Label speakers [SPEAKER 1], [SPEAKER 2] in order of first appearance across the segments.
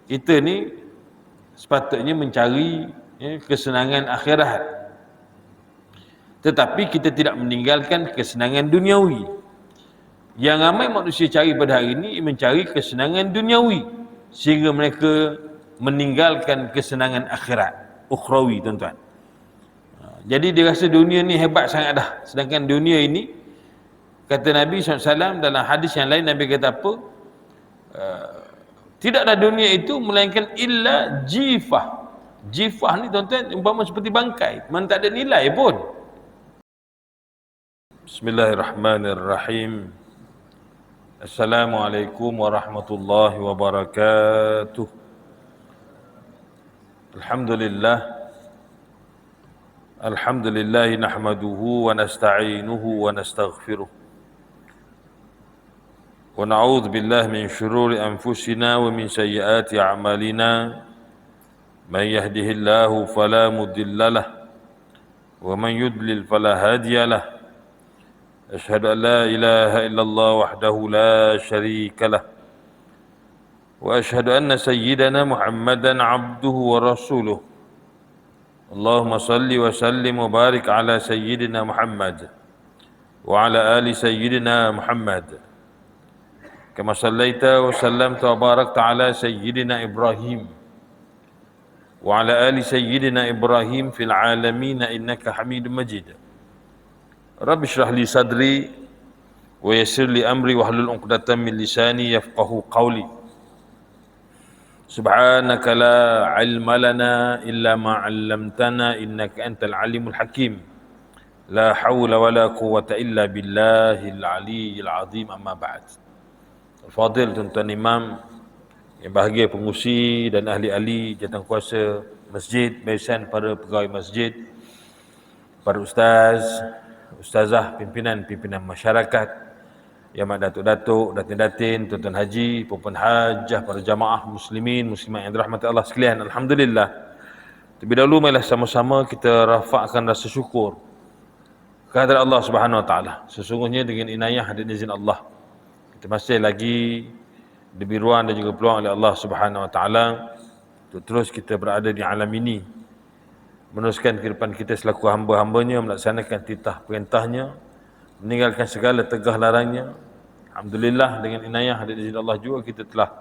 [SPEAKER 1] Kita ni sepatutnya mencari kesenangan akhirat, tetapi kita tidak meninggalkan kesenangan duniawi. Yang ramai manusia cari pada hari ini mencari kesenangan duniawi, sehingga mereka meninggalkan kesenangan akhirat, ukhrawi, tuan-tuan. Jadi dia rasa dunia ni hebat sangat dah, sedangkan dunia ini, kata Nabi SAW dalam hadis yang lain, Nabi kata apa? Tidaklah dunia itu melainkan illa jifah. Jifah ni tuan-tuan umpama seperti bangkai, mana tak ada nilai pun. Bismillahirrahmanirrahim. Assalamualaikum warahmatullahi wabarakatuh. Alhamdulillah nahmaduhu wa nasta'inuhu wa nastaghfiruh. Wa na'udzu billahi min syururi anfusina wa min sayyiati a'malina. Man yahdihillahu fala mudilla lahu wa man yudlil fala hadiya lahu. Asyhadu an la ilaha illallah wahdahu la syarika lah. Wa asyhadu anna sayyidana Muhammadan abduhu wa rasuluh. Allahumma salli wa sallim wa barik ala sayyidina Muhammad wa ala ali sayyidina Muhammad. Kama sallaita wa sallamta wa barakta ala sayyidina Ibrahim wa ala ali sayyidina Ibrahim fil alamin innaka Hamidum Majid. Rabbi shrah li sadri wa yassir li amri wahlul 'uqdatam min lisani yafqahu qawli. Subhanaka la 'ilma lana illa ma 'allamtana innaka antal alimul hakim. La haula wa la quwwata illa billahil aliyyil azim, amma ba'd. Al-Fadil tuan-tuan imam yang bahagia, pengurusi dan ahli-ahli jawatankuasa masjid, barisan para pegawai masjid, para ustaz, ustazah, pimpinan masyarakat, yang mak datuk-datuk, datin-datin, tuan-tuan haji, puan hajah, para jamaah muslimin, muslimat yang dirahmati Allah sekalian. Alhamdulillah. Terlebih dahulu marilah sama-sama kita rafakkan rasa syukur kehadrat Allah Subhanahu Wa Taala. Sesungguhnya dengan inayah dan izin Allah, kita masih lagi diberi ruang dan juga peluang oleh Allah Subhanahu Wa Taala untuk terus kita berada di alam ini, meneruskan kehidupan kita selaku hamba-hambanya, melaksanakan titah perintahnya, meninggalkan segala tegah larangnya. Alhamdulillah dengan inayah dan izin Allah juga kita telah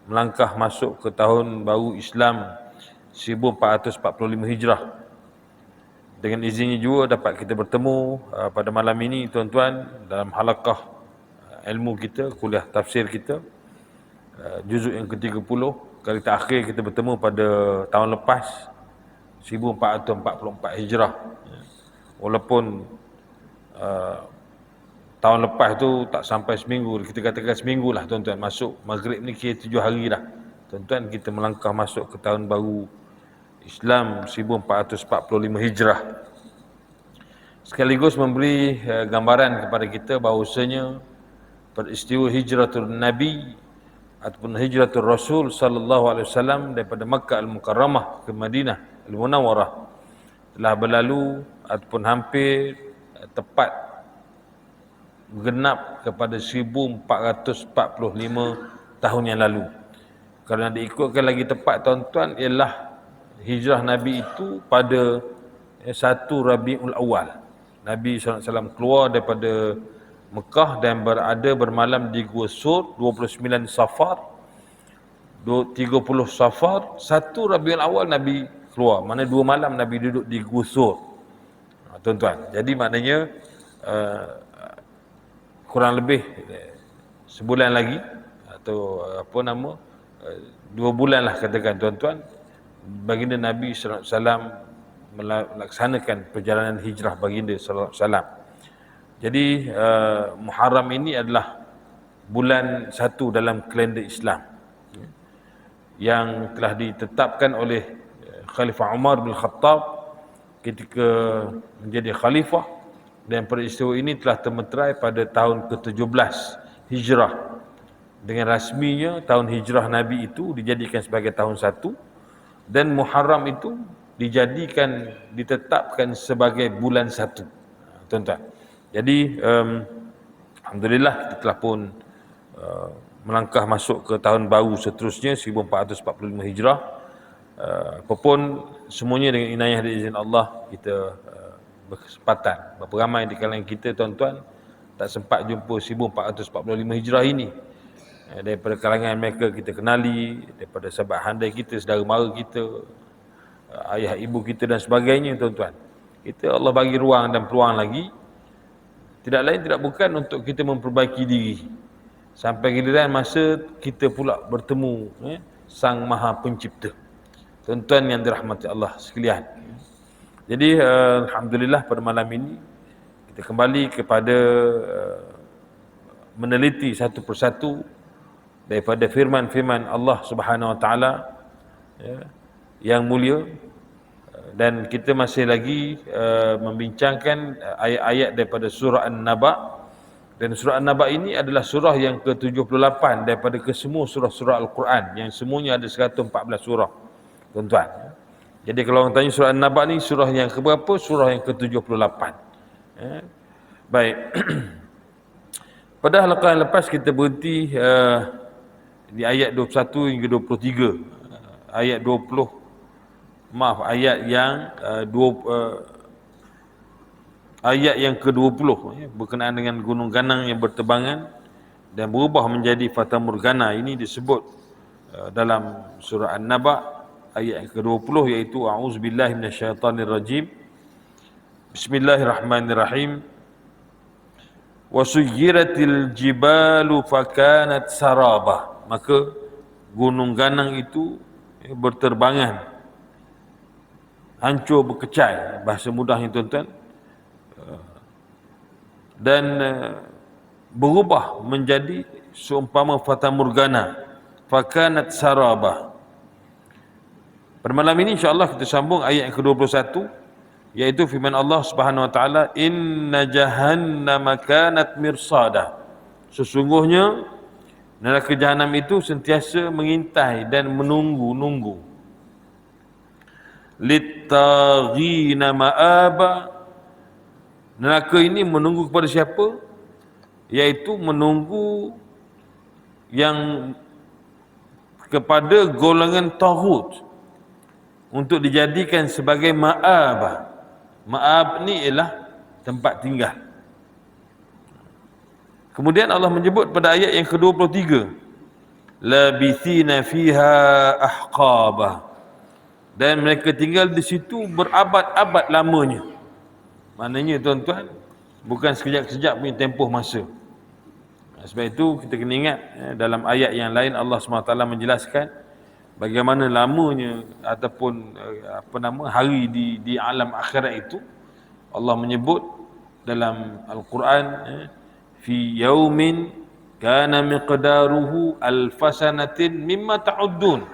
[SPEAKER 1] melangkah masuk ke tahun baru Islam 1445 Hijrah. Dengan izinnya juga dapat kita bertemu pada malam ini tuan-tuan dalam halaqah ilmu kita, kuliah tafsir kita, juzuk yang ke-30. Kali terakhir kita bertemu pada tahun lepas 1444 Hijrah. Walaupun tahun lepas tu tak sampai seminggu, kita katakan seminggu lah tuan-tuan, masuk maghrib ni kira 7 hari dah tuan-tuan, kita melangkah masuk ke tahun baru Islam 1445 Hijrah. Sekaligus memberi gambaran kepada kita bahawasanya peristiwa hijratul Nabi ataupun hijratul Rasul sallallahu alaihi wasallam daripada Makkah Al-Mukarramah ke Madinah Al-Munawwarah telah berlalu ataupun hampir tepat genap kepada 1445 tahun yang lalu. Kalau nak diikutkan lagi tepat tuan-tuan, ialah hijrah Nabi itu pada 1 Rabiul Awal. Nabi SAW keluar daripada Mekah dan bermalam di Gua Sur 29 Safar, 30 Safar, 1 Rabiul Awal Nabi keluar. Mana 2 malam Nabi duduk di Gua Sur. Tuan-tuan, jadi maknanya kurang lebih sebulan lagi atau 2 bulan lah katakan tuan-tuan, baginda Nabi SAW melaksanakan perjalanan hijrah baginda SAW. Jadi Muharram ini adalah bulan 1 dalam kalender Islam yang telah ditetapkan oleh Khalifah Umar bin Khattab ketika menjadi khalifah, dan peristiwa ini telah termeterai pada tahun ke-17 Hijrah. Dengan rasminya tahun Hijrah Nabi itu dijadikan sebagai tahun 1, dan Muharram itu ditetapkan sebagai bulan 1. Tuan-tuan. Jadi Alhamdulillah kita telah pun melangkah masuk ke tahun baru seterusnya 1445 Hijrah. Apapun semuanya dengan inayah dan izin Allah kita berkesempatan. Berapa ramai di kalangan kita tuan-tuan tak sempat jumpa 1445 Hijrah ini. Daripada kalangan mereka kita kenali, daripada sahabat handai kita, saudara mara kita, ayah ibu kita dan sebagainya tuan-tuan. Kita Allah bagi ruang dan peluang lagi. Tidak lain tidak bukan untuk kita memperbaiki diri. Sampai giliran masa kita pula bertemu Sang Maha Pencipta. Tuan-tuan yang dirahmati Allah sekalian. Jadi alhamdulillah pada malam ini kita kembali kepada meneliti satu persatu daripada firman-firman Allah Subhanahu Wa Taala yang mulia, dan kita masih lagi membincangkan ayat-ayat daripada surah An-Naba. Dan surah An-Naba ini adalah surah yang ke-78 daripada kesemua surah-surah Al-Quran, yang semuanya ada 114 surah tuan-tuan. Jadi kalau orang tanya surah An-Naba ni surah yang keberapa? Surah yang ke-78. Baik. Pada halakan yang lepas kita berhenti di ayat 21 hingga 23. Ayat 20, ayat yang ayat yang ke-20 berkenaan dengan gunung ganang yang berterbangan dan berubah menjadi fata morgana. Ini disebut dalam surah An-Naba ayat yang ke-20, iaitu a'udzubillahi minasyaitonirrajim. Bismillahirrahmanirrahim. Wasuyiratil jibalu fakanat saraba. Maka gunung ganang itu berterbangan, hancur berkecai, bahasa mudahnya tuan-tuan, dan berubah menjadi seumpama fata morgana, fakanat saraba. Pada malam ini insya-Allah kita sambung ayat yang ke-21, iaitu firman Allah Subhanahu Wa Taala, inna jahannama kanat mirsada. Sesungguhnya neraka jahanam itu sentiasa mengintai dan menunggu-nunggu. Littaghina ma'aba. Neraka ini menunggu kepada siapa? Iaitu menunggu yang kepada golongan taghut untuk dijadikan sebagai ma'ab. Ma'ab ni ialah tempat tinggal. Kemudian Allah menyebut pada ayat yang ke-23, labithina fiha ahqaba. Dan mereka tinggal di situ berabad-abad lamanya. Maknanya tuan-tuan, bukan sekejap-sekejap punya tempoh masa. Sebab itu kita kena ingat dalam ayat yang lain Allah SWT menjelaskan bagaimana lamanya ataupun hari di alam akhirat itu. Allah menyebut dalam Al-Quran, fi yaumin kana miqdaruhu alfasanatin mimma ta'uddun.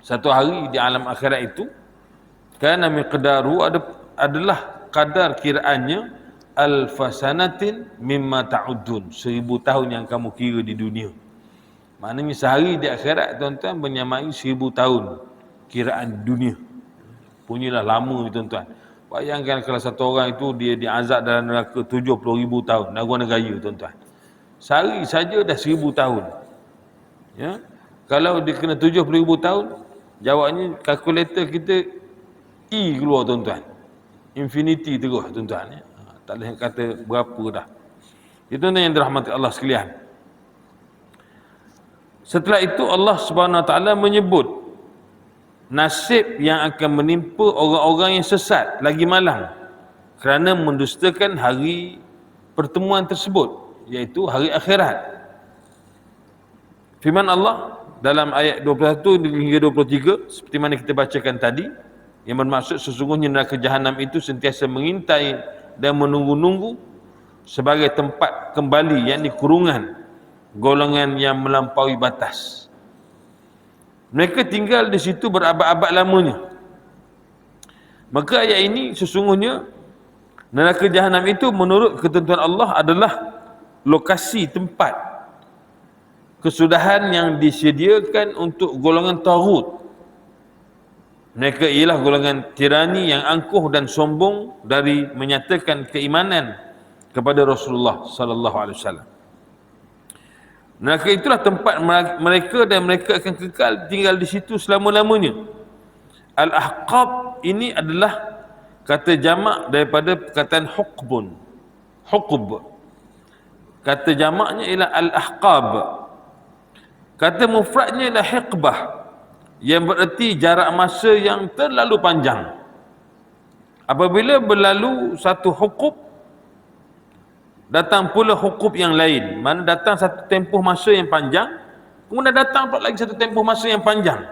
[SPEAKER 1] Satu hari di alam akhirat itu, kana miqdaruhu adalah kadar kiraannya alfasanatin mimma ta'uddun, 1000 tahun yang kamu kira di dunia. Maknanya sehari di akhirat tuan-tuan menyamai 1000 tahun kiraan dunia. Punyalah lama ni tuan-tuan. Bayangkan kalau satu orang itu dia diazab dalam neraka 70,000 tahun, negara-negara tuan-tuan. Sehari saja dah 1000 tahun. Ya. Kalau dia kena 70,000 tahun, jawabnya kalkulator kita E keluar tuan-tuan. Infinity terus tuan-tuan. Ya. Tak boleh kata berapa dah. Itu yang dirahmati Allah sekalian. Setelah itu Allah Subhanahu Wa Taala menyebut nasib yang akan menimpa orang-orang yang sesat lagi malang kerana mendustakan hari pertemuan tersebut, iaitu hari akhirat. Firman Allah dalam ayat 21 hingga 23 seperti mana kita bacakan tadi, yang bermaksud sesungguhnya neraka jahanam itu sentiasa mengintai dan menunggu-nunggu sebagai tempat kembali, yakni kurungan golongan yang melampaui batas. Mereka tinggal di situ berabad-abad lamanya. Maka ayat ini sesungguhnya neraka jahanam itu menurut ketentuan Allah adalah lokasi tempat kesudahan yang disediakan untuk golongan taghut. Mereka ialah golongan tirani yang angkuh dan sombong dari menyatakan keimanan kepada Rasulullah sallallahu alaihi wasallam. Neraka itulah tempat mereka dan mereka akan kekal tinggal di situ selama-lamanya. Al-Ahqab ini adalah kata jamak daripada perkataan huqbun. Huqb. Kata jamaknya ialah Al-Ahqab. Kata mufradnya ialah hiqbah, yang bererti jarak masa yang terlalu panjang. Apabila berlalu satu huqub, datang pula huqub yang lain. Mana datang satu tempoh masa yang panjang, kemudian datang pula lagi satu tempoh masa yang panjang.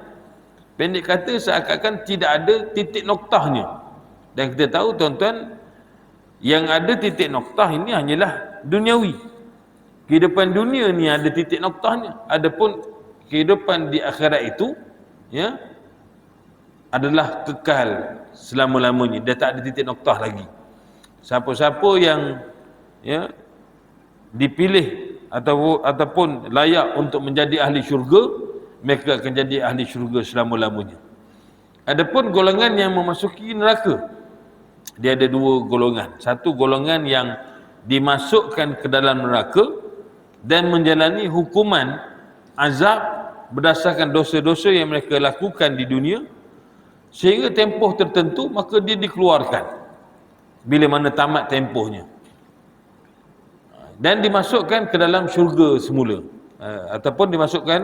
[SPEAKER 1] Pendek kata, seakan-akan tidak ada titik noktahnya. Dan kita tahu tuan-tuan, yang ada titik noktah ini hanyalah duniawi. Kehidupan dunia ni ada titik noktahnya. Adapun kehidupan di akhirat itu, ya, adalah kekal selama-lamanya. Dia tak ada titik noktah lagi. Siapa-siapa yang, ya, dipilih ataupun layak untuk menjadi ahli syurga, mereka akan jadi ahli syurga selama-lamanya. Adapun golongan yang memasuki neraka, dia ada dua golongan. Satu golongan yang dimasukkan ke dalam neraka dan menjalani hukuman azab berdasarkan dosa-dosa yang mereka lakukan di dunia, sehingga tempoh tertentu maka dia dikeluarkan bila mana tamat tempohnya, dan dimasukkan ke dalam syurga semula, ataupun dimasukkan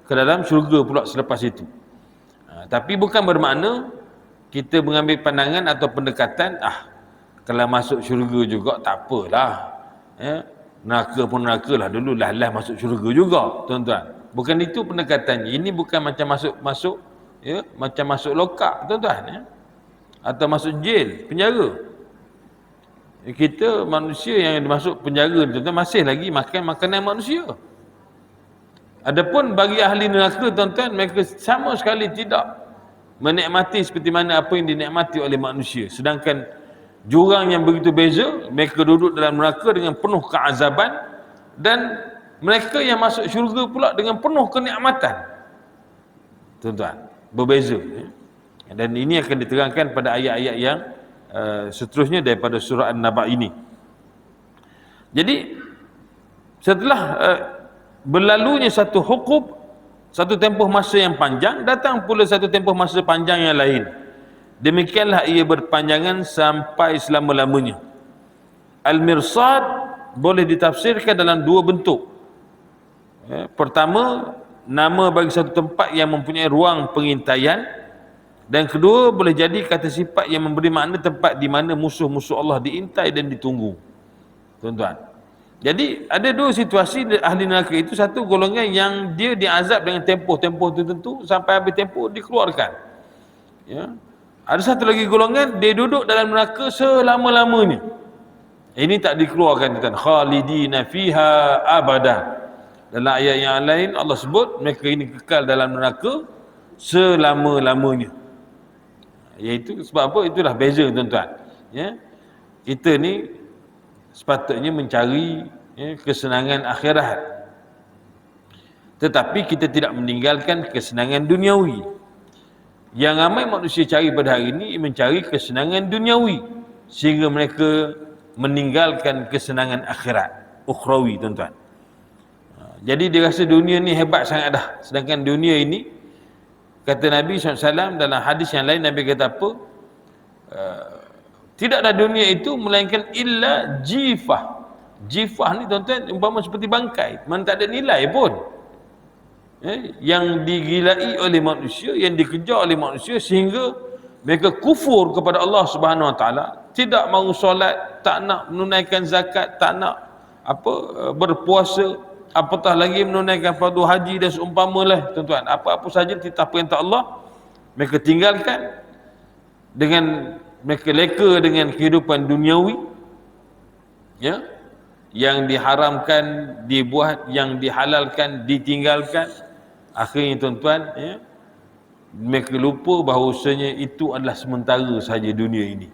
[SPEAKER 1] ke dalam syurga pula selepas itu. Tapi bukan bermakna kita mengambil pandangan atau pendekatan, kalau masuk syurga juga tak apalah, ya, neraka pun neraka lah dulu, lah masuk syurga juga, tuan-tuan. Bukan itu pendekatannya. Ini bukan macam masuk ya, macam masuk lokap, tuan-tuan, ya, atau masuk jail, penjara. Kita manusia yang masuk penjara, tuan-tuan, masih lagi makan makanan manusia. Adapun bagi ahli neraka, tuan-tuan, mereka sama sekali tidak menikmati seperti mana apa yang dinikmati oleh manusia. Sedangkan jurang yang begitu beza, mereka duduk dalam neraka dengan penuh keazaban, dan mereka yang masuk syurga pula dengan penuh kenikmatan. Tuan-tuan, berbeza, ya. Dan ini akan diterangkan pada ayat-ayat yang seterusnya daripada surah An-Naba ini. Jadi setelah berlalunya satu hukum, satu tempoh masa yang panjang, datang pula satu tempoh masa panjang yang lain. Demikianlah ia berpanjangan sampai selama-lamanya. Al-Mirsad boleh ditafsirkan dalam dua bentuk. Ya, pertama, nama bagi satu tempat yang mempunyai ruang pengintaian, dan kedua boleh jadi kata sifat yang memberi makna tempat di mana musuh-musuh Allah diintai dan ditunggu. Tuan-tuan, jadi ada dua situasi ahli neraka itu. Satu golongan yang dia diazab dengan tempoh-tempoh tertentu, sampai habis tempoh dikeluarkan, ya. Ada satu lagi golongan, dia duduk dalam neraka selama-lamanya. Ini tak dikeluarkan, tuan. Khalidina fiha abada. Dalam ayat yang lain Allah sebut mereka ini kekal dalam neraka selama-lamanya. Iaitu sebab apa? Itulah beza, tuan-tuan, ya. Kita ni sepatutnya mencari, ya, kesenangan akhirat, tetapi kita tidak meninggalkan kesenangan duniawi. Yang ramai manusia cari pada hari ini mencari kesenangan duniawi, sehingga mereka meninggalkan kesenangan akhirat, ukhrawi, tuan-tuan. Jadi dia rasa dunia ni hebat sangat dah. Sedangkan dunia ini, kata Nabi SAW dalam hadis yang lain, Nabi kata apa? Tidaklah dunia itu melainkan illa jifah. Jifah ni, tuan-tuan, umpama seperti bangkai, mana tak ada nilai pun, ya, yang digilai oleh manusia, yang dikejar oleh manusia, sehingga mereka kufur kepada Allah Subhanahu Wa Taala, tidak mahu solat, tak nak menunaikan zakat, tak nak berpuasa, apatah lagi menunaikan fardu haji dan seumpamalah, tuan-tuan. Apa-apa saja titah perintah Allah mereka tinggalkan, dengan mereka leka dengan kehidupan duniawi, ya, yang diharamkan dibuat, yang dihalalkan ditinggalkan. Akhirnya, tuan-tuan, ya, mereka lupa bahawasanya itu adalah sementara sahaja dunia ini.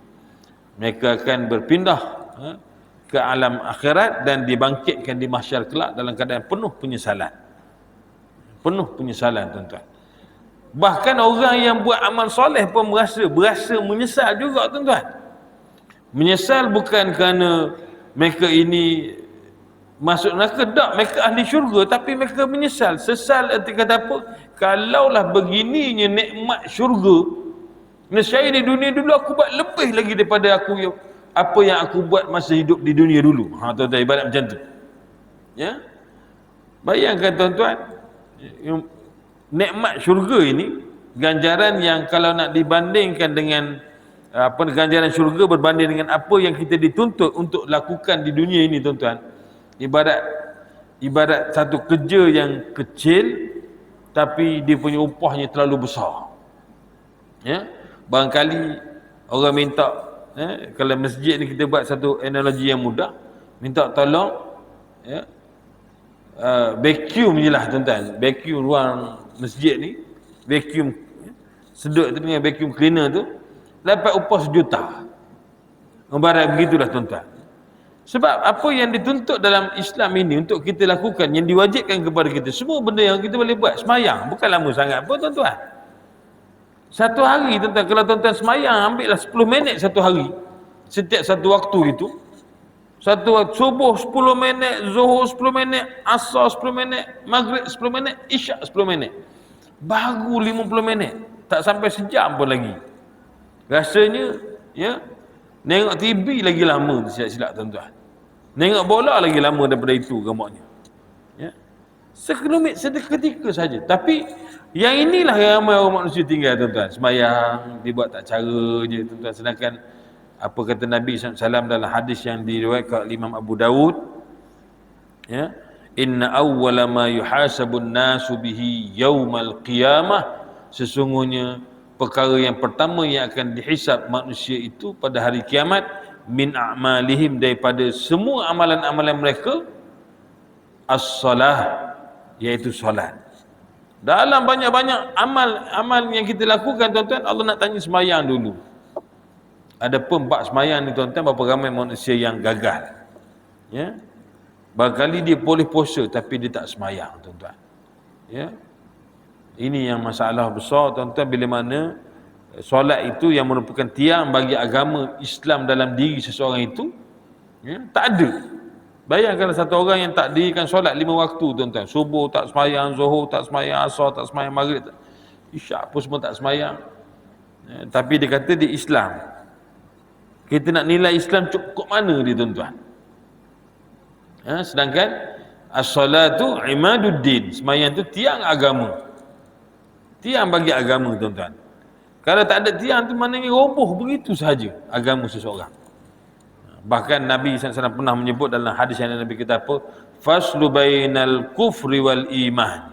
[SPEAKER 1] Mereka akan berpindah, ya, ke alam akhirat dan dibangkitkan di mahsyar kelak dalam keadaan penuh penyesalan. Penuh penyesalan, tuan-tuan. Bahkan orang yang buat amal soleh pun berasa menyesal juga, tuan-tuan. Menyesal bukan kerana mereka ini masuk neraka tak, mereka ahli syurga tapi mereka menyesal. Sesal arti kata apa? Kalaulah begininya nikmat syurga, nescaya di dunia dulu aku buat lebih lagi daripada apa yang aku buat masa hidup di dunia dulu. Tuan-tuan, ibarat macam tu. Ya. Bayangkan tuan-tuan, nikmat syurga ini, ganjaran yang kalau nak dibandingkan dengan ganjaran syurga berbanding dengan apa yang kita dituntut untuk lakukan di dunia ini, tuan-tuan, ibarat satu kerja yang kecil tapi dia punya upahnya terlalu besar. Ya, barangkali orang minta, kalau masjid ni kita buat satu analogi yang mudah, minta tolong, ya, vacuum je lah tuan-tuan, vacuum ruang masjid ni, vacuum sedut tu dengan vacuum cleaner tu, dapat upah 1 juta. Ibarat begitulah tuan-tuan. Sebab apa yang dituntut dalam Islam ini untuk kita lakukan, yang diwajibkan kepada kita, semua benda yang kita boleh buat. Semayang bukan lama sangat pun tuan-tuan. Satu hari tuan-tuan, kalau tuan-tuan semayang, ambillah 10 minit satu hari, setiap satu waktu itu. Satu waktu, subuh 10 minit, zuhur 10 minit, asar 10 minit, maghrib 10 minit, isyak 10 minit. Baru 50 minit. Tak sampai sejam pun lagi. Rasanya, ya, nengok TV lagi lama silap-silap tuan-tuan. Nengok bola lagi lama daripada itu gamaknya. Ya. Seketika saja. Tapi yang inilah yang ramai orang manusia tinggal tuan-tuan. Semayang, dibuat tak cara je tuan-tuan. Sedangkan apa kata Nabi SAW dalam hadis yang diriwayatkan Imam Abu Dawud, ya, inna awwala ma yuhasabun nasu bihi yaumal qiyamah, sesungguhnya perkara yang pertama yang akan dihisab manusia itu pada hari kiamat, min a'malihim, daripada semua amalan-amalan mereka, as-salah, iaitu solat. Dalam banyak-banyak amal yang kita lakukan tuan-tuan, Allah nak tanya semayang dulu. Ada pun bab semayang ni tuan-tuan, berapa ramai manusia yang gagal. Ya. Barangkali dia boleh puasa tapi dia tak semayang tuan-tuan. Ya. Ini yang masalah besar tuan-tuan, bila mana solat itu yang merupakan tiang bagi agama Islam dalam diri seseorang itu, ya, tak ada. Bayangkan satu orang yang tak dirikan solat 5 waktu tuan-tuan. Subuh tak semayang, zuhur tak semayang, asar tak semayang, maghrib tak, isyak pun semua tak semayang. Ya, tapi dia kata dia Islam. Kita nak nilai Islam cukup mana dia tuan-tuan? Ya, sedangkan as-salatu imaduddin, semayang tu tiang agama. Tiang bagi agama tuan-tuan. Kalau tak ada tiang tu maknanya roboh begitu sahaja agama seseorang. Bahkan Nabi SAW pernah menyebut dalam hadis yang Nabi kata apa? Faslu bainal kufri wal iman.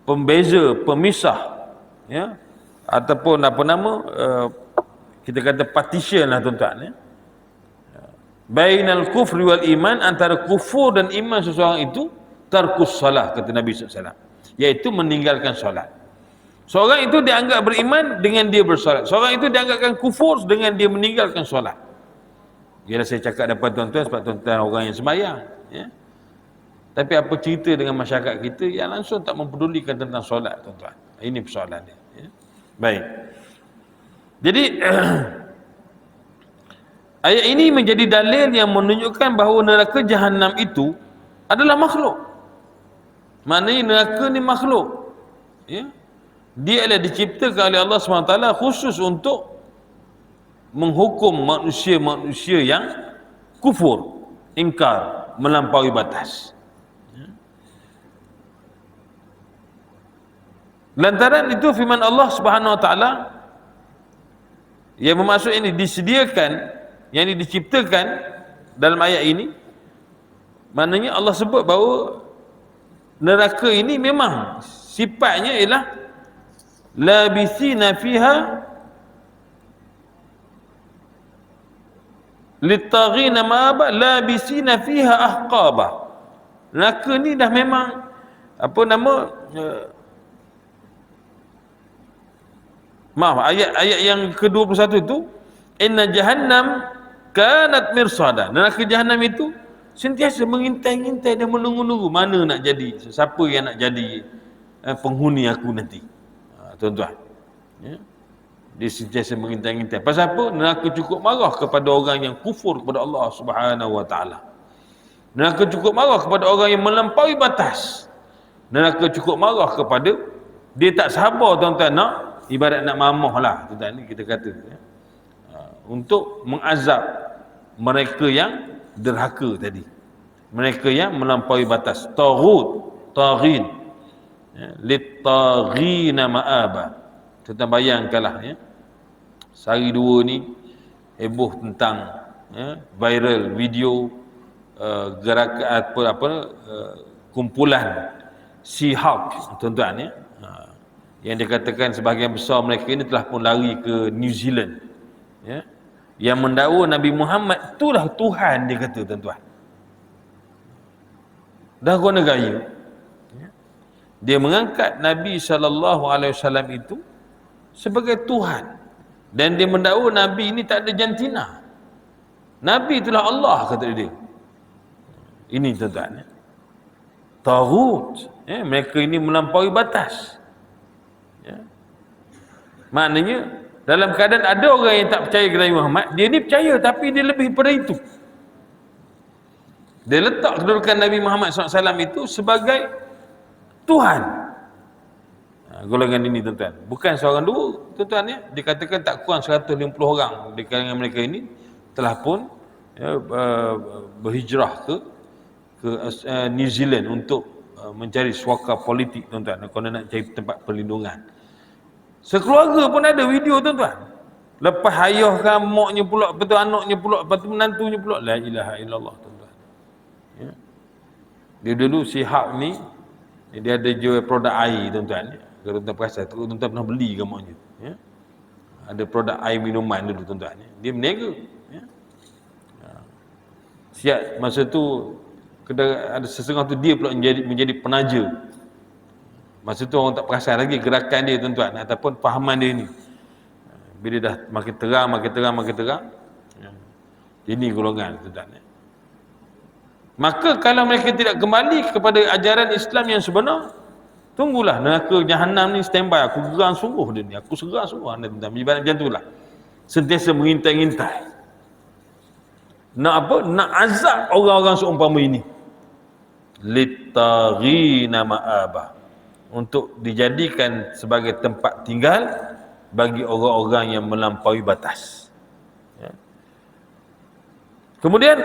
[SPEAKER 1] Pembeza, pemisah, ya, ataupun apa nama, kita kata partition lah tuan-tuan, ya. Bainal kufri wal iman, antara kufur dan iman seseorang itu tarkus salah, kata Nabi SAW, iaitu meninggalkan solat. Seorang itu dianggap beriman dengan dia bersolat. Seorang itu dianggapkan kufur dengan dia meninggalkan solat. Ialah saya cakap depan tuan-tuan sebab tuan-tuan orang yang sembahyang, ya. Tapi apa cerita dengan masyarakat kita yang langsung tak mempedulikan tentang solat tuan-tuan. Ini persoalan dia, ya. Baik. Jadi ayat ini menjadi dalil yang menunjukkan bahawa neraka Jahannam itu adalah makhluk. Maknanya neraka ni makhluk, ya. Dia adalah diciptakan oleh Allah SWT khusus untuk menghukum manusia-manusia yang kufur, ingkar, melampaui batas. Lantaran itu firman Allah Subhanahu Wa Taala yang bermaksud ini disediakan, yang ini diciptakan dalam ayat ini, maknanya Allah sebut bahawa neraka ini memang sifatnya ialah labithina fiha litaghina ma'aba labithina fiha ahqaba. Neraka ni dah memang apa nama, ayat yang ke-21 itu, inna jahannam kanat mirsada. Neraka Jahannam itu sentiasa mengintai-intai dan menunggu-nunggu mana nak jadi, siapa yang nak jadi penghuni aku nanti. Tuan-tuan, ya. Dia sentiasa mengintai-intai. Pasal apa? Neraka cukup marah kepada orang yang kufur kepada Allah Subhanahu Wa Taala. Neraka cukup marah kepada orang yang melampaui batas. Neraka cukup marah kepada dia tak sabar tuan-tuan, nak ibarat nak mamah lah tuan-tuan ni kita kata ya. Untuk mengazab mereka yang derhaka tadi, mereka yang melampaui batas. Taghin ya, lit-taghina ma'aba. Kita bayangkanlah ya, sehari dua ni heboh tentang ya, viral video gerakan kumpulan Seahawks tuan-tuan ya, yang dikatakan sebahagian besar mereka ini telah pun lari ke New Zealand ya, yang mendakwa Nabi Muhammad itulah Tuhan, dia kata tuan-tuan. Dah guna gaya ya. Dia mengangkat Nabi SAW itu sebagai Tuhan, dan dia mendakwa Nabi ini tak ada jantina. Nabi itulah Allah, kata dia. Ini tuan-tuan ya, taghut ya, mereka ini melampaui batas ya. Maknanya dalam keadaan ada orang yang tak percaya kepada Muhammad, dia ni percaya tapi dia lebih daripada itu. Dia letak kedudukan Nabi Muhammad SAW itu sebagai Tuhan. Golongan ini tuan-tuan, bukan seorang dua tuan-tuan ya, dikatakan tak kurang 150 orang di kalangan mereka ini telah pun ya, berhijrah ke New Zealand untuk mencari suaka politik tuan-tuan, kalau nak cari tempat perlindungan. Sekeluarga pun ada video tuan-tuan, lepas ayah kan, maknya pula, betul anaknya pula, lepas tu menantunya pula. La ilaha illallah tuan-tuan ya. Dia dulu si Hak ni dia ada jual produk air tuan-tuan ya. Kalau tuan-tuan perasan, tuan-tuan pernah beli ke maknya ya? Ada produk air minuman dulu tuan-tuan ya. Dia berniaga ya. Siap masa tu ada sesetengah tu dia pula menjadi penaja. Masa tu orang tak perasan lagi gerakan dia tuan-tuan ataupun fahaman dia ni. Bila dah makin terang ya. Ini golongan tuan-tuan ya. Maka kalau mereka tidak kembali kepada ajaran Islam yang sebenar, tunggulah neraka Jahannam ni standby. Aku geram sungguh dia ni, aku seram sungguh tuan-tuan. Macam tu lah, sentiasa mengintai-intai nak apa? Nak azab orang-orang seumpama ini. Littaghina ma'aba, untuk dijadikan sebagai tempat tinggal bagi orang-orang yang melampaui batas ya. Kemudian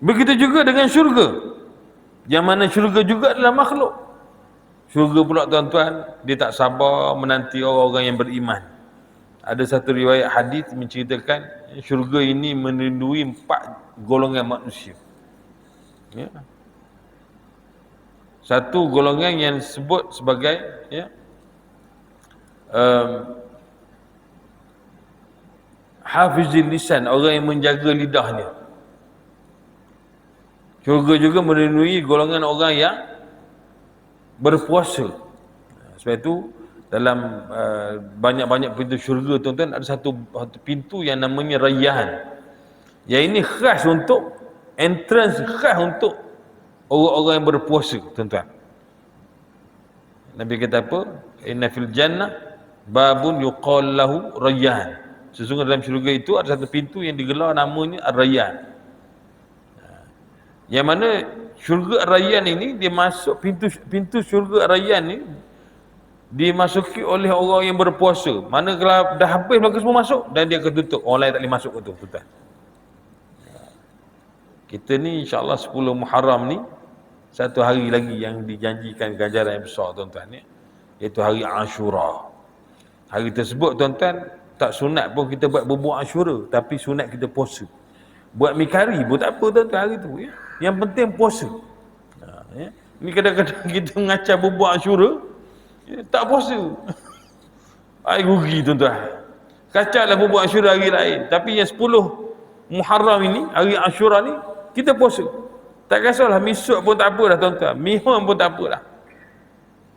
[SPEAKER 1] begitu juga dengan syurga, yang mana syurga juga adalah makhluk. Syurga pula tuan-tuan, dia tak sabar menanti orang-orang yang beriman. Ada satu riwayat hadis menceritakan syurga ini merindui 4 golongan manusia ya. Satu golongan yang disebut sebagai ya, hafizil lisan, orang yang menjaga lidahnya. Syurga juga merindui golongan orang yang berpuasa. Sebab itu dalam banyak-banyak pintu syurga tuan-tuan, ada satu pintu yang namanya Rayyan. Yang ini khas untuk entrance, khas untuk orang-orang yang berpuasa tuan-tuan. Nabi kata apa? Inna fil jannah babun yuqal lahu Rayyan. Sesungguhnya dalam syurga itu ada satu pintu yang digelar namanya Ar-Rayyan. Yang mana syurga Ar-Rayyan ini, dia masuk pintu syurga Ar-Rayyan ni dimasuki oleh orang yang berpuasa. Mana kalau dah habis mereka semua masuk dan dia akan tutup, orang lain tak boleh masuk ke tu tuan. Kita ni insya-Allah 10 Muharram ni satu hari lagi yang dijanjikan ganjaran yang besar tuan-tuan ya, iaitu hari Ashura. Hari tersebut tuan-tuan tak sunat pun kita buat bubur Ashura, tapi sunat kita puasa. Buat mi kari pun tak apa tuan-tuan hari tu ya. Yang penting puasa. Ya. Ni kadang-kadang kita ngacau bubur Ashura ya, tak puasa. Ai rugi tuan-tuan. Kacaulah bubur Ashura hari lain, tapi yang 10 Muharram ini, hari Ashura ni kita puasa. Tak kisahlah misuk pun tak apa dah tuan-tuan, mihun pun tak apa dah.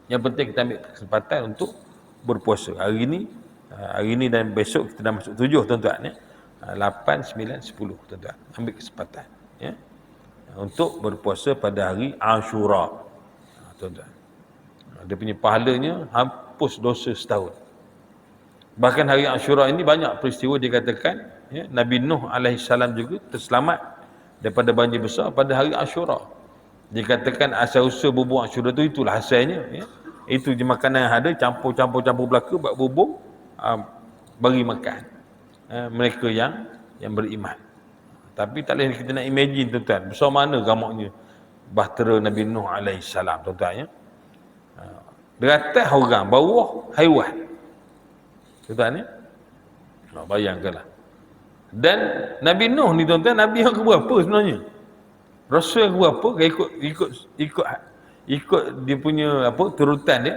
[SPEAKER 1] Yang penting kita ambil kesempatan untuk berpuasa. Hari ni dan besok kita dah masuk 7 tuan-tuan ya. 8, 9, 10 tuan-tuan. Ambil kesempatan ya, untuk berpuasa pada hari Ashura tuan-tuan. Dia punya pahalanya hapus dosa setahun. Bahkan hari Ashura ini banyak peristiwa dikatakan ya, Nabi Nuh alaihissalam juga terselamat daripada banjir besar pada hari Ashura. Dikatakan asal usul bubur Ashura tu itulah hasilnya, ya. Itu je makanan yang ada, campur belaka buat bubur, bagi makan mereka yang beriman. Tapi tak boleh kita nak imagine tuan-tuan, besar mana gamaknya bahtera Nabi Nuh alaihissalam tuan-tuan, ya. Beratas orang, bawah haiwan. Tuan-tuan, ya. Bayangkanlah. Dan Nabi Nuh ni tuan-tuan, Nabi yang keberapa sebenarnya? Rasul yang keberapa? Ikut dia punya turutan dia.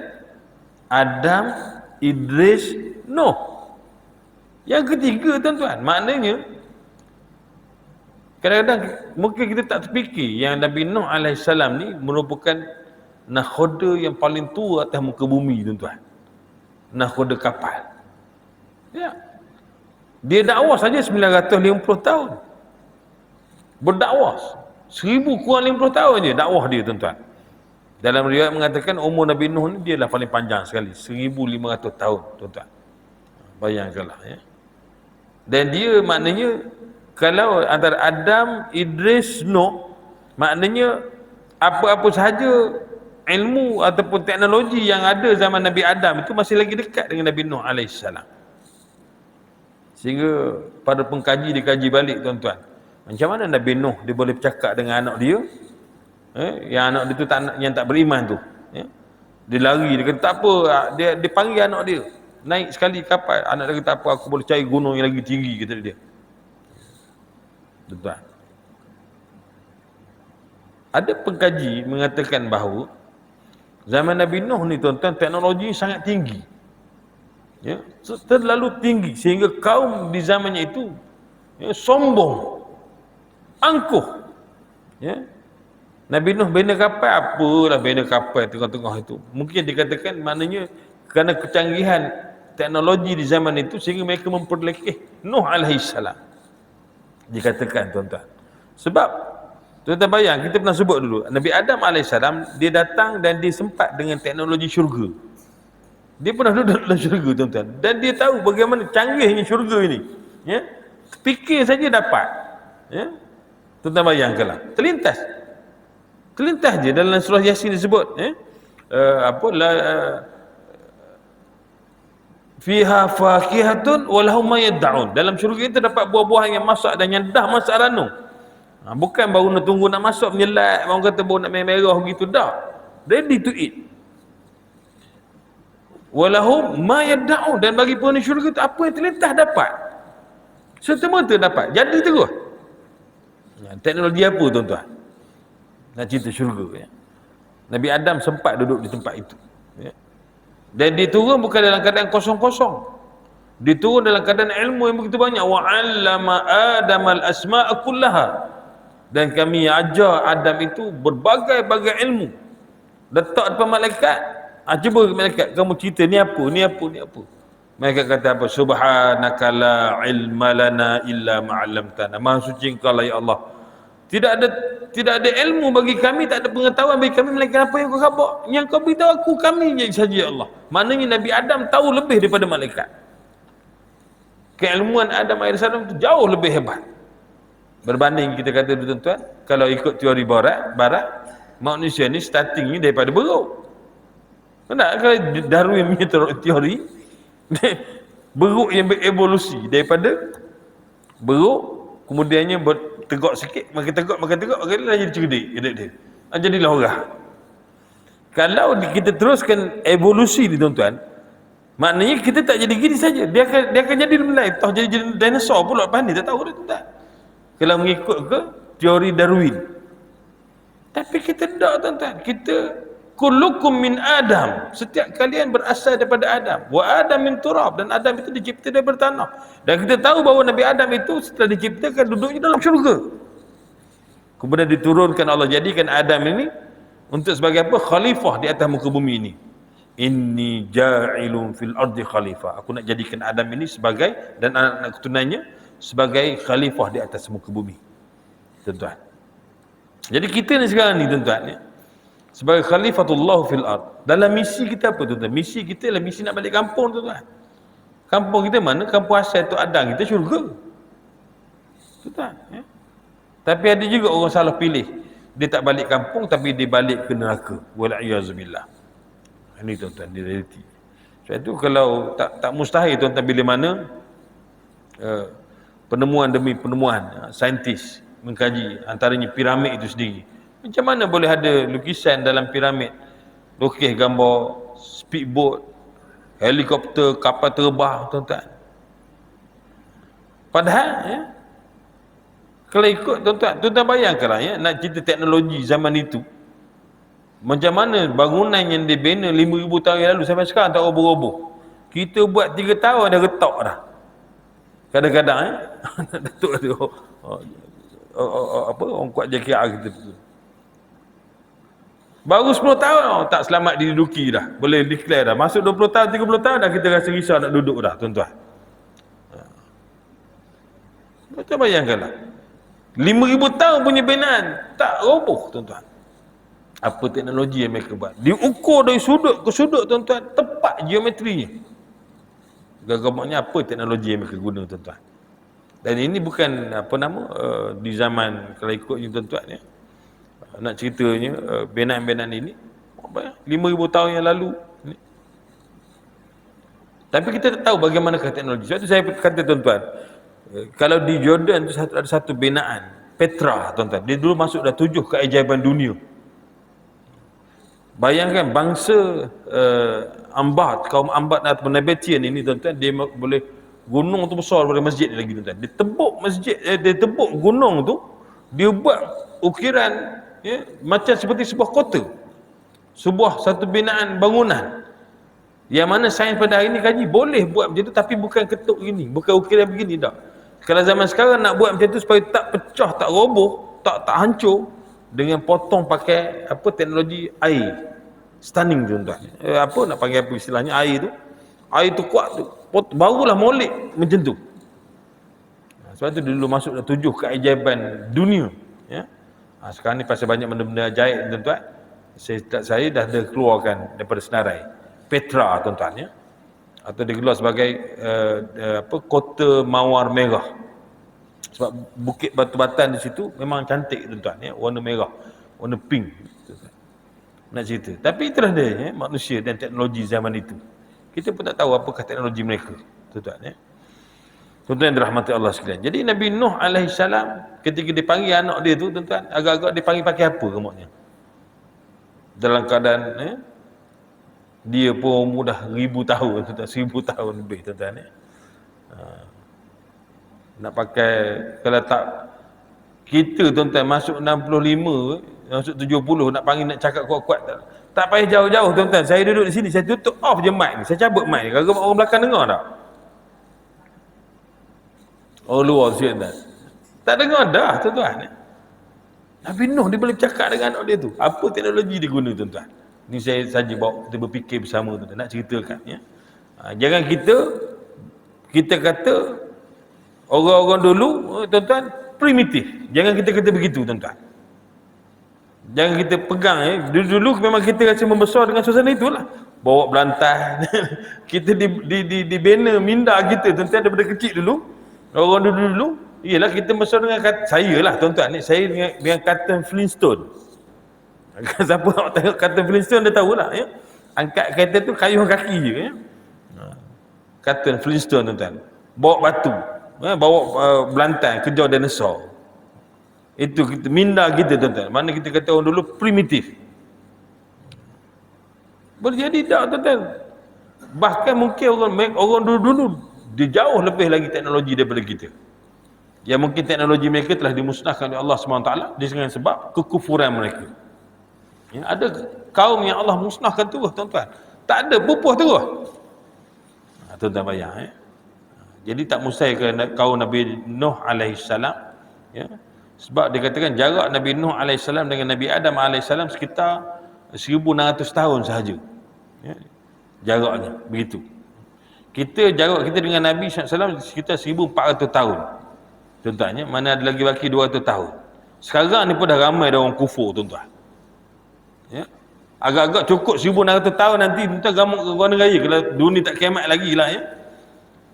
[SPEAKER 1] Adam, Idris, Nuh. Yang ketiga tuan-tuan, maknanya kadang-kadang mungkin kita tak terfikir yang Nabi Nuh alaihissalam ni merupakan nakhoda yang paling tua atas muka bumi tuan-tuan. Nakhoda kapal. Ya. Dia dakwah saja 950 tahun. Berdakwah 1000 kurang 50 tahun je dakwah dia tuan-tuan. Dalam riwayat mengatakan umur Nabi Nuh ni dia lah paling panjang sekali, 1500 tahun tuan-tuan. Bayangkanlah, ya. Dan dia maknanya kalau antara Adam, Idris, Nuh, maknanya apa-apa sahaja ilmu ataupun teknologi yang ada zaman Nabi Adam itu masih lagi dekat dengan Nabi Nuh alaihissalam. Sehingga pada pengkaji dikaji balik tuan-tuan, macam mana Nabi Nuh dia boleh bercakap dengan anak dia, yang anak dia tu yang tak beriman tu, ya. Dia lari, dia kata tak apa, dia panggil anak dia naik sekali kapal. Anak dia kata tak apa, aku boleh cari gunung yang lagi tinggi, kata dia. Tuan-tuan, ada pengkaji mengatakan bahawa zaman Nabi Nuh ni tuan-tuan, teknologi sangat tinggi, ya, terlalu tinggi sehingga kaum di zamannya itu, ya, sombong, angkuh, ya. Nabi Nuh bina kapal, apalah bina kapal tengah-tengah itu. Mungkin dikatakan maknanya kerana kecanggihan teknologi di zaman itu sehingga mereka memperlekeh Nuh alaihissalam. Dikatakan tuan-tuan. Sebab tuan-tuan bayang, kita pernah sebut dulu, Nabi Adam alaihissalam dia datang dan dia sempat dengan teknologi syurga. Dia pernah duduk dalam syurga tuan-tuan, dan dia tahu bagaimana canggihnya syurga ini, ya. Fikir saja dapat, ya. Tuan-tuan bayangkanlah, terlintas je dalam surah Yasin disebut, ya. Fiha fakihatun wa lahum ma yad'un. Dalam syurga itu dapat buah-buahan yang masak dan yang dah masak ranum. Bukan baru nak tunggu nak masuk menyelat, orang kata baru nak merah begitu, dah ready to eat. Walahum ma yad'un, dan bagi penghuni syurga itu apa yang terlintas dapat, serta-merta dapat, jadi terus. Teknologi apa tuan-tuan? Nak cerita syurga, ya. Nabi Adam sempat duduk di tempat itu, ya. Dan dia turun bukan dalam keadaan kosong-kosong. Dia turun dalam keadaan ilmu yang begitu banyak. Wa 'allama Adamal asma'a kullaha. Dan kami ajar Adam itu berbagai-bagai ilmu. Letak depan malaikat. Cuba malaikat, kamu cerita ni apa, ni apa, ni apa. Malaikat kata apa? Subhanaka la ilma lana illa ma'allamtana. Maha suci engkau lah ya Allah. Tidak ada ilmu bagi kami, tak ada pengetahuan bagi kami melainkan apa yang kau khabar. Yang kau beritahu aku, kami je saja ya Allah. Maknanya Nabi Adam tahu lebih daripada malaikat. Keilmuan Adam AS itu jauh lebih hebat. Berbanding kita kata tuan-tuan, kalau ikut teori barat, manusia ni starting ni daripada beruk. Benar? Kalau Darwin punya teori, beruk yang berevolusi daripada beruk, kemudiannya tegak sikit, makin tegak, akhirnya jadi cerdik dia. Jadilah orang. Kalau kita teruskan evolusi ni tuan-tuan, maknanya kita tak jadi gini saja, dia akan jadi lebih lain, tahu jadi dinosaur pula lepas ni, tak tahu dah tuan-tuan. Kalau mengikut ke teori Darwin. Tapi kita tak tuan-tuan, kita kullukum min Adam, setiap kalian berasal daripada Adam. Wa Adam min turab, dan Adam itu dicipta daripada tanah. Dan kita tahu bahawa Nabi Adam itu setelah diciptakan duduknya dalam syurga. Kemudian diturunkan Allah, jadikan Adam ini untuk sebagai apa? Khalifah di atas muka bumi ini. Inni ja'ilun fil ardi khalifah. Aku nak jadikan Adam ini sebagai, dan anak-anak keturunannya sebagai khalifah di atas muka bumi. Tuan-tuan. Jadi kita ni sekarang ni tuan-tuan, ya, sebagai khalifatullah fil ard. Dalam misi kita apa tuan-tuan? Misi kita adalah misi nak balik kampung tuan-tuan. Kampung kita mana? Kampung asal tu Adam kita, syurga. Tuan-tuan, ya. Tapi ada juga orang salah pilih. Dia tak balik kampung tapi dia balik ke neraka. Wal'iyazubillah. Ini tuan-tuan, di realiti. Sebab itu kalau tak mustahil tuan-tuan bila mana penemuan demi penemuan saintis mengkaji antaranya piramid itu sendiri. Macam mana boleh ada lukisan dalam piramid, lukis gambar speedboat, helikopter, kapal terbang, tuan-tuan. Padahal kalau ikut tuan-tuan bayangkanlah nak cerita teknologi zaman itu, macam mana bangunan yang dibina 5,000 tahun yang lalu sampai sekarang tak roboh-roboh. Kita buat 3 tahun dah retak dah. Kadang-kadang Datuk tu apa orang kuat JKR kita tu. Baru 10 tahun tak selamat diduduki dah. Boleh declare dah. Masuk 20 tahun, 30 tahun dah kita rasa risau nak duduk dah, tuan-tuan. Tuan-tuan bayangkanlah. 5,000 tahun punya binaan tak roboh, tuan-tuan. Apa teknologi yang mereka buat? Diukur dari sudut ke sudut, tuan-tuan, tepat geometrinya. Gagamanya apa teknologi yang mereka guna, tuan-tuan. Dan ini bukan di zaman kalau ikutnya, tuan-tuan ya. Nak ceritanya binaan-binaan ini 5,000 tahun yang lalu ni. Tapi kita tak tahu bagaimanakah teknologi. Sebab tu saya kata, tuan-tuan, kalau di Jordan tu ada satu binaan Petra, tuan-tuan. Dia dulu masuk dah 7 keajaiban dunia. Bayangkan bangsa Ambat, kaum Ambat atau Nabatian ini, tuan-tuan, dia boleh, gunung tu besar daripada masjid lagi, tuan-tuan. Dia tebuk masjid, dia tebuk gunung tu, dia buat ukiran macam seperti sebuah kota, satu binaan bangunan. Yang mana sains pada hari ni kaji boleh buat macam tu, tapi bukan ketuk gini, bukan ukiran begini dah. Kalau zaman sekarang nak buat macam tu supaya tak pecah, tak roboh, tak hancur, dengan potong pakai teknologi air stunning, tuan-tuan. Nak panggil apa istilahnya, air tu kuat tu, barulah molek macam tu. Sebab tu dulu masuk dah 7 keajaiban dunia ya. Sekarang ni pasal banyak benda-benda ajaib, tuan-tuan, saya dah keluarkan daripada senarai Petra, tuan-tuan ya. Atau digelar sebagai kota mawar merah. Sebab bukit batu-batan di situ memang cantik, tuan-tuan ya, warna merah, warna pink, tuan-tuan. Nak cerita. Tapi itulah dia manusia dan teknologi zaman itu. Kita pun tak tahu apakah teknologi mereka, tuan-tuan ya. Tuan-tuan yang dirahmati Allah sekalian. Jadi Nabi Nuh alaihissalam ketika dipanggil anak dia tu, tuan-tuan, agak-agak dipanggil pakai apa kemaknya? Dalam keadaan dia pun umur dah 1,000 tahun, tuan-tuan, 1,000 tahun lebih, tuan-tuan ya. Nak pakai, kalau tak kita, tuan-tuan, masuk 65, masuk 70, nak panggil, nak cakap kuat-kuat, tak payah jauh-jauh, tuan-tuan. Saya duduk di sini, saya tutup off je mic ni, saya cabut mic ni, kalau orang belakang dengar tak? Orang luar siap tak dengar dah, tuan-tuan. Nabi Nuh dia boleh bercakap dengan anak dia tu. Apa teknologi dia guna, tuan-tuan? Ni saya saja bawa kita berfikir bersama, tuan-tuan, nak ceritakan ya. Jangan kita kata orang-orang dulu, tuan-tuan, primitif. Jangan kita kata begitu, tuan-tuan. Jangan kita pegang dulu memang kita rasa membesar dengan suasana itulah. Bawa belantai. Kita dibina minda kita, tuan-tuan, daripada kecil dulu. Orang dulu ialah kita besar dengan saya lah, tuan-tuan ni. Saya dengan Captain Flintstone. Siapa nak tengok Captain Flintstone dia tahulah ya. Angkat kereta tu kayuh kaki je ya. Captain Flintstone, tuan-tuan. Bawa batu. Bawa belantai, kejar dinosaur. Itu kita, minda kita, tuan-tuan. Mana kita kata orang dulu primitif. Boleh jadi tak, tuan-tuan. Bahkan mungkin orang dulu dia jauh lebih lagi teknologi daripada kita. Yang mungkin teknologi mereka telah dimusnahkan oleh Allah SWT dengan sebab kekufuran mereka. Ya, ada kaum yang Allah musnahkan terus, tuan-tuan. Tak ada, pupuh terus. Tuan-tuan bayang Jadi tak mustahil ke kaum Nabi Nuh alaihissalam ya. Sebab dikatakan jarak Nabi Nuh alaihissalam dengan Nabi Adam alaihissalam sekitar 1,600 tahun sahaja ya. Jaraknya begitu. Jarak kita dengan Nabi SAW sekitar 1,400 tahun, tuan-tuan ya. Mana ada lagi baki 200 tahun. Sekarang ni pun dah ramai dah orang kufur, tuan-tuan ya. Agak-agak cukup 1,600 tahun nanti, tuan-tuan, gamuk ke Gua Raya kalau dunia tak kiamat lagi lah ya.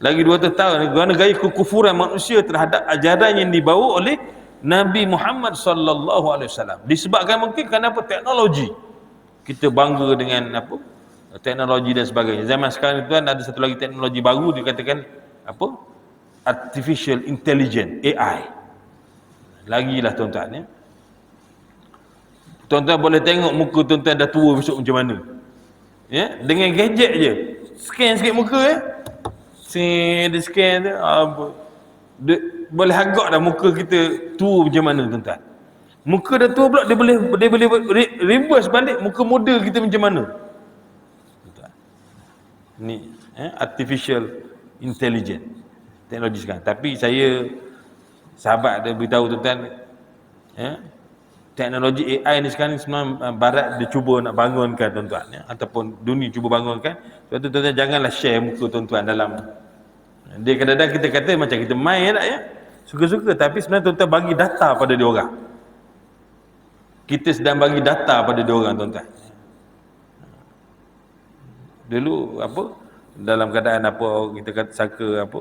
[SPEAKER 1] Lagi 200 tahun Gua Raya kekufuran manusia terhadap ajaran yang dibawa oleh Nabi Muhammad sallallahu alaihi wasallam. Disebabkan mungkin kenapa teknologi. Kita bangga dengan apa? Teknologi dan sebagainya. Zaman sekarang tuan ada satu lagi teknologi baru dikatakan apa? Artificial Intelligence, AI. Lagilah tuan-tuan ya. Tuan-tuan boleh tengok muka tuan-tuan dah tua besok macam mana. Ya, dengan gadget je. Scan sikit muka ya. Dia scan tu boleh agak dah muka kita tua macam mana tuan-tuan. Muka dah tua pula dia boleh reverse balik muka muda kita macam mana. Tuan-tuan. Ni artificial intelligence teknologi sekarang. Tapi sahabat dia beritahu tuan-tuan teknologi AI ni sekarang sebenarnya barat dia cuba nak bangunkan tuan-tuan ya, ataupun dunia cuba bangunkan. Sebab tu tuan-tuan janganlah share muka tuan-tuan dalam dia. Kadang-kadang kita kata macam kita main tak ya, suka-suka, tapi sebenarnya tuan-tuan bagi data pada dia orang. Kita sedang bagi data pada dia orang tuan-tuan. Dulu apa dalam keadaan apa kita kata sangka apa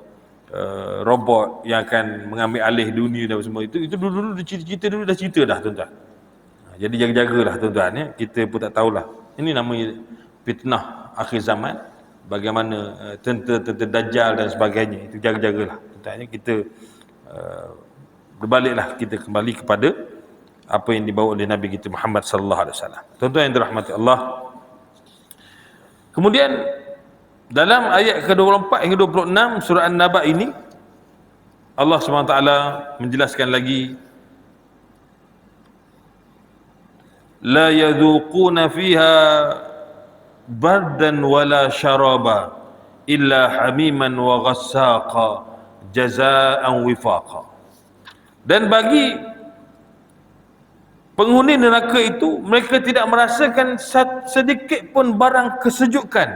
[SPEAKER 1] robot yang akan mengambil alih dunia dan semua itu dulu cerita dulu dah cerita dah tuan-tuan. Jadi jaga-jagalah tuan-tuan ya. Kita pun tak tahulah. Ini namanya fitnah akhir zaman. Bagaimana tentera dajjal dan sebagainya. Itu jaga-jagalah tuan-tuan ya. Kita berbaliklah kita kembali kepada apa yang dibawa oleh Nabi kita Muhammad sallallahu alaihi wasallam. Tuan-tuan yang dirahmati Allah. Kemudian dalam ayat ke-24 hingga 26 surah An-Naba ini Allah SWT menjelaskan lagi la yadhuquna fiha bardan wala syaraba illa hamiman wa ghassaqa jazaa'an wifaqa. Dan bagi penghuni neraka itu mereka tidak merasakan sedikit pun barang kesejukan,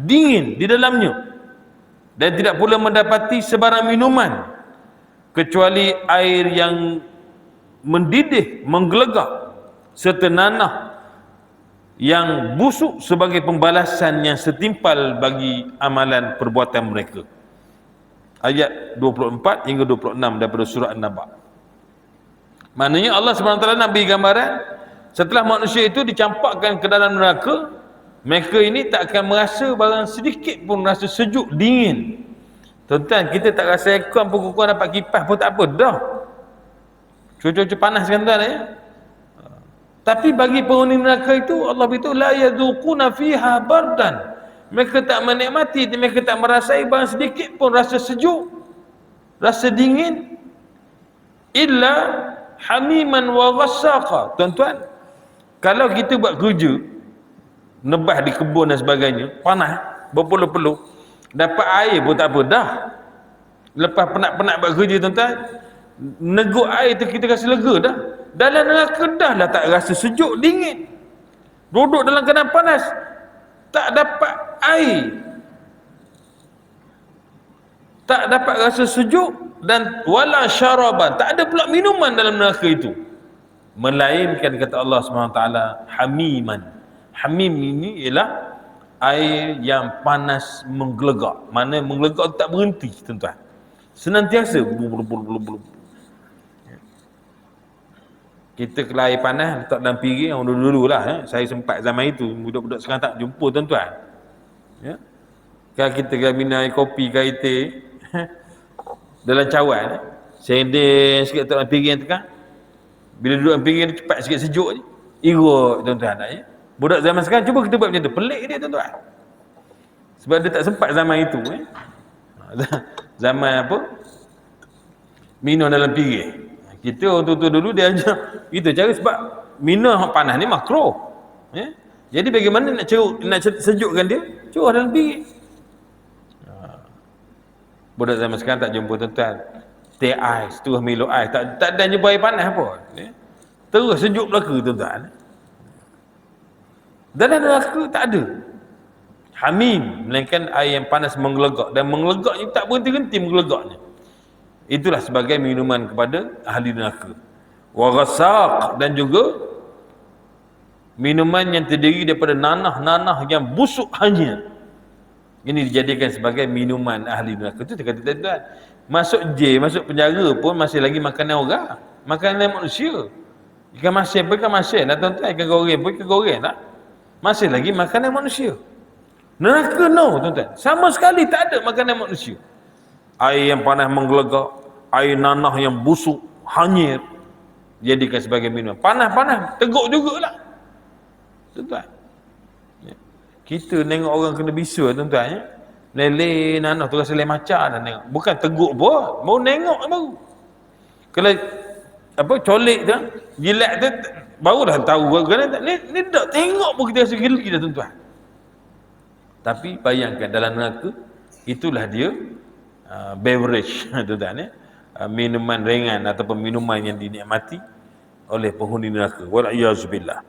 [SPEAKER 1] dingin di dalamnya, dan tidak pula mendapati sebarang minuman kecuali air yang mendidih, menggelegak, serta nanah yang busuk sebagai pembalasan yang setimpal bagi amalan perbuatan mereka. Ayat 24 hingga 26 daripada surah An-Naba. Maknanya Allah SWT nak beri gambaran setelah manusia itu dicampakkan ke dalam neraka, mereka ini tak akan merasa barang sedikit pun rasa sejuk, dingin. Tuan-tuan, kita tak rasa aircon pun kurang dapat kipas pun tak apa dah. Cuaca-cuaca panas kan tuan ya. Tapi bagi penghuni neraka itu Allah beritahu la yadhuquna fiha bardan. Mereka tak menikmati, mereka tak merasai barang sedikit pun rasa sejuk, rasa dingin, illa hamiman wa ghassaqa. Tuan-tuan, kalau kita buat kerja nebah di kebun dan sebagainya, panas berpeluh-peluh, dapat air pun tak apa dah. Lepas penat-penat buat kerja tuan-tuan, neguk air tu kita rasa lega dah. Dalam neraka dah lah tak rasa sejuk, dingin, duduk dalam keadaan panas, tak dapat air, tak dapat rasa sejuk, dan wala syaraban, tak ada pula minuman dalam neraka itu, melainkan kata Allah SWT hamiman. Hamim ini ialah air yang panas menggelegak. Mana menggelegak tak berhenti tuan-tuan, senantiasa. Kita kalau air panas letak dalam piring dulu-dulu lah saya sempat zaman itu. Budak-budak sekarang tak jumpa tuan-tuan ya. Kalau kita kalau minum air kopi ke air teh dalam cawan senden sikit letak dalam piring tekan, bila duduk dalam piring cepat sikit sejuk je, irut tuan-tuan tak ya. Budak zaman sekarang cuba kita buat macam tu, pelik dia tuan-tuan. Sebab dia tak sempat zaman itu zaman apa minum dalam piring. Kita orang tua-tua dulu dia ajar kita cara, sebab minum panas ni makruh ya? Jadi bagaimana nak sejukkan dia, curah dalam piring. Budak zaman sekarang tak jumpa tuan-tuan teh ais, terus Milo ais, tak ada jumpa air panas pun ya? Terus sejuk belaka tuan-tuan. Dalam neraka tak ada hamim, melainkan air yang panas menggelegak, dan menggelegaknya tak berhenti-henti menggelegaknya. Itulah sebagai minuman kepada ahli neraka. Wa ghasaq, dan juga minuman yang terdiri daripada nanah-nanah yang busuk hanya. Ini dijadikan sebagai minuman ahli neraka. Itu dia kata tuan-tuan, masuk penjara pun masih lagi makanan orang. makanan manusia. Ikan masin pun ikan masin lah tuan-tuan, ikan goreng pun ikan goreng lah. Masih lagi makanan manusia. Neraka no tuan-tuan. Sama sekali tak ada makanan manusia. Air yang panas menggelegak, air nanah yang busuk, hanyir, jadikan sebagai minuman. Panas-panas, teguk jugalah. Tuan-tuan. Ya. Kita tengok orang kena bisu tuan-tuan ya. Lele nanah tu rasa lain macam dah tengok. Bukan teguk pun, baru nengok baru. Kalau apa colek tu, jilat tu barulah tahu kena ni tak tengok pun kita rasa geli dah tuan-tuan. Tapi bayangkan dalam neraka itulah dia beverage tuan-tuan ya. Minuman ringan ataupun minuman yang dinikmati oleh penghuni neraka. Wal iyazubillah.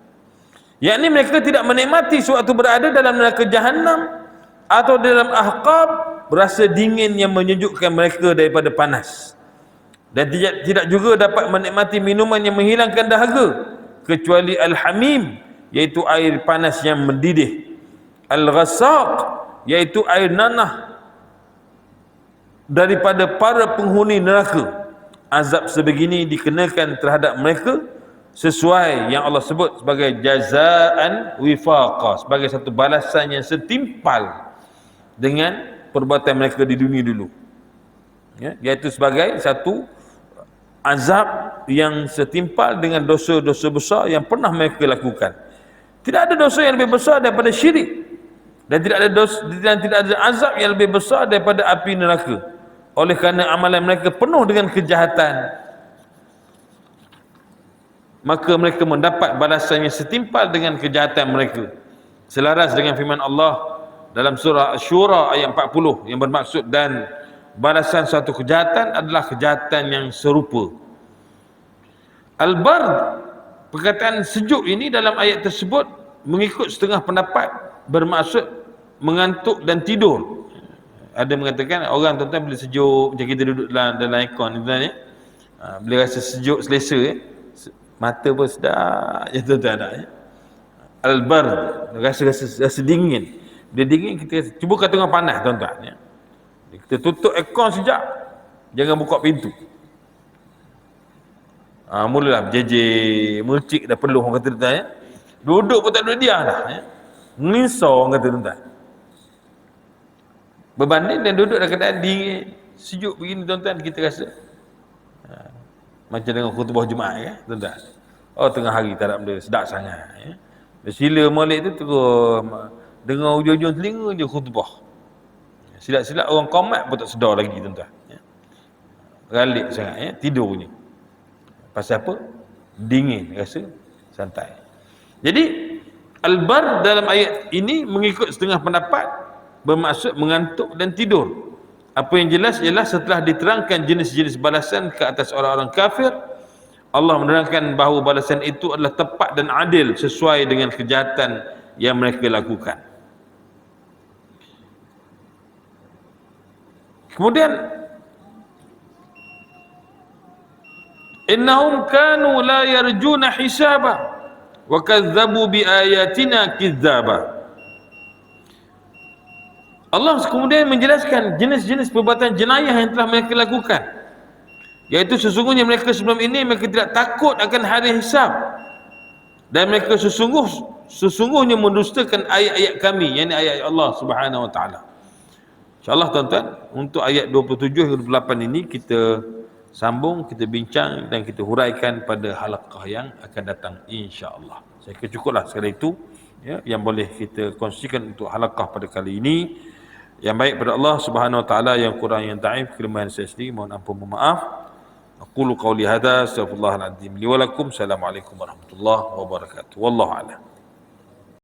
[SPEAKER 1] Yakni mereka tidak menikmati sewaktu berada dalam neraka jahanam atau dalam ahqab, berasa dingin yang menyejukkan mereka daripada panas. Dan tidak juga dapat menikmati minuman yang menghilangkan dahaga kecuali al-hamim, iaitu air panas yang mendidih, al-ghassaq, iaitu air nanah daripada para penghuni neraka. Azab sebegini dikenakan terhadap mereka sesuai yang Allah sebut sebagai jazaan wifaqa, sebagai satu balasan yang setimpal dengan perbuatan mereka di dunia dulu ya, iaitu sebagai satu azab yang setimpal dengan dosa-dosa besar yang pernah mereka lakukan. Tidak ada dosa yang lebih besar daripada syirik, dan tidak ada azab yang lebih besar daripada api neraka. Oleh kerana amalan mereka penuh dengan kejahatan, maka mereka mendapat balasan yang setimpal dengan kejahatan mereka, selaras dengan firman Allah dalam surah Asy-Syura ayat 40 yang bermaksud, dan balasan suatu kejahatan adalah kejahatan yang serupa. Al-Bard, perkataan sejuk ini dalam ayat tersebut mengikut setengah pendapat bermaksud mengantuk dan tidur. Ada mengatakan orang tuan-tuan bila sejuk macam kita duduk dalam aircon tuan-tuan ya, bila rasa sejuk selesa ya, mata pun sedap ya tuan-tuan ya. Al-Bard, rasa dingin. Dia dingin, kita cuba kata dengan panas tuan-tuan ya. Kita tutup aircon sekejap, jangan buka pintu. Mulalah berjejer, mercik dah peluh orang kata tuan-tuan ya. Duduk pun tak duduk diam dah ya. Ngelisau orang kata tuan-tuan. Berbanding dan duduk dalam keadaan dingin, sejuk begini tuan-tuan, kita rasa macam dengan khutbah Jumaat ya tuan-tuan. Oh tengah hari tak ada benda, sedap sangat ya. Sila molek tu terus dengar ujung-ujung telinga je khutbah. Silap-silap orang qomat pun tak sedar lagi tuan-tuan ya. Ralik sangat ya, tidurnya. Pasal apa? Dingin, rasa santai. Jadi al-bard dalam ayat ini mengikut setengah pendapat bermaksud mengantuk dan tidur. Apa yang jelas ialah setelah diterangkan jenis-jenis balasan ke atas orang-orang kafir, Allah menerangkan bahawa balasan itu adalah tepat dan adil sesuai dengan kejahatan yang mereka lakukan. Kemudian innahum kanu la yarjuna hisaba wa kadzabu bi ayatina kidzaba. Allah kemudian menjelaskan jenis-jenis perbuatan jenayah yang telah mereka lakukan, iaitu sesungguhnya mereka sebelum ini mereka tidak takut akan hari hisab, dan mereka sesungguhnya mendustakan ayat-ayat kami, yakni ayat Allah Subhanahu wa taala. InsyaAllah tuan-tuan, untuk ayat 27 hingga 28 ini kita sambung, kita bincang dan kita huraikan pada halaqah yang akan datang insya-Allah. Saya kira cukuplah sekali itu ya, yang boleh kita kongsikan untuk halaqah pada kali ini. Yang baik pada Allah Subhanahu wa taala, yang kurang yang dhaif kelemahan saya sendiri mohon ampun, mohon maaf. Aqulu qawli hadza, astaghfirullahal azim li wa lakum. Assalamualaikum warahmatullahi wabarakatuh. Wallahu a'lam.